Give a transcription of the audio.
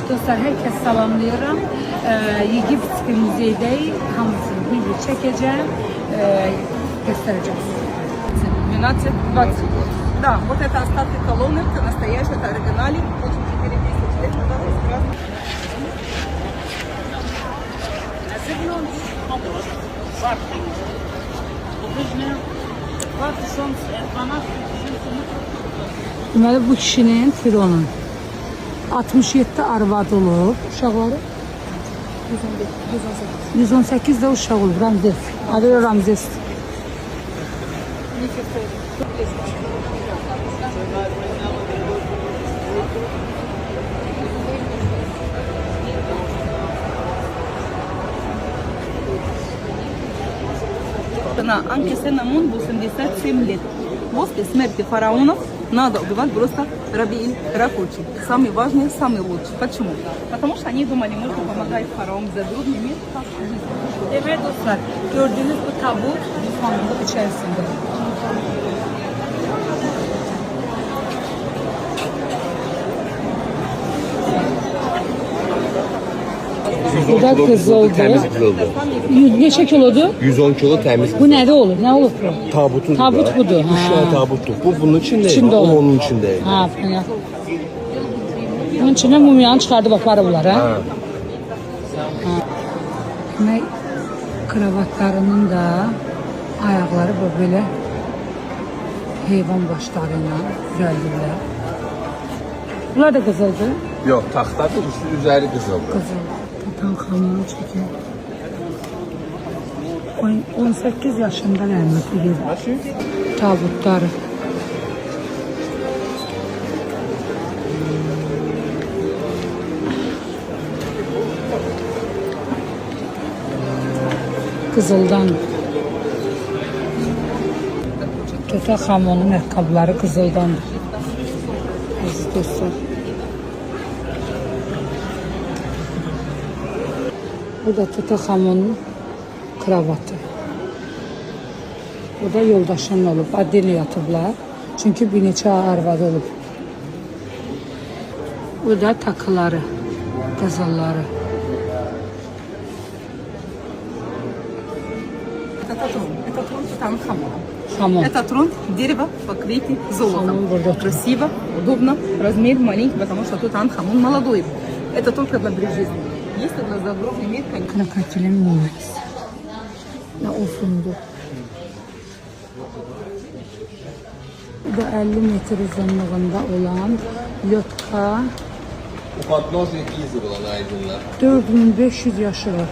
Dostlar, herkes salamlıyorum. Yegiptski müzeyde hamısını video çekeceğim. Göstereceğim. 12-20. Да, вот это остатки колонны, это настоящий, это оригинали. Очень 4-10 лет назад раскрасно. Deməli, bu kişinin Fironun 67 arvadı olub, uşaqları 118 də uşaq olub, Ramzes. Adı Ramzes. На Анкисенамун 87 лет. После смерти фараонов надо убивать просто Рабииль Ракучи. Самый важный, самый лучший. Почему? Потому что они думали, можно помогать фараонам за другой мир. Evet dostlar, gördüğünüz bu tabut bu sandık içerisinde. Bu da kızıldı. Təmiz qızıldı. Neçə kilodur? 110 kilo təmiz Bu nədə olur? Nə olur bu? tabutudur. Tabut da. budur. Üç tane tabutdur. Bu bunun içində. İçində O olur. onun içində. Ha, ya. Bunun içindən mumiyanı çıxardıb aparıblar, ha? Demək, kravatlarının da ayaqları böyle heyvan başlarıyla düzəldirlər. Bunlar da qızıldır. Yox, taxtadır, üstü üzəri qızıldır. Qızıl. Tutankamon'u çekin. 18 yaşında rəhmətli gedib. Tabutları. Qızıldan. Tutankamon'un ayaqqabıları qızıldandır. Aziz dostlar. Bu da Tutankamon'un kravatı. Bu da yoldaşının olub. Adını yatıblar. Çünkü bir neçə arvadı olub. Bu da takıları, qızılları. Это трон. Это трон Тутанхамона. Хамон. Это трон дерева в покрытии золотом. Хамон burada. Красиво, удобно, размер маленький, потому что Тутанхамон молодой. Это только для жизни. Если для загробный мир, конечно. Krakatilin mumyası. Ne ofundu. Bu da 50 metre uzunluğunda olan Yotka. Bu patnos 200 olan aydınlar. 4500 yaşı var.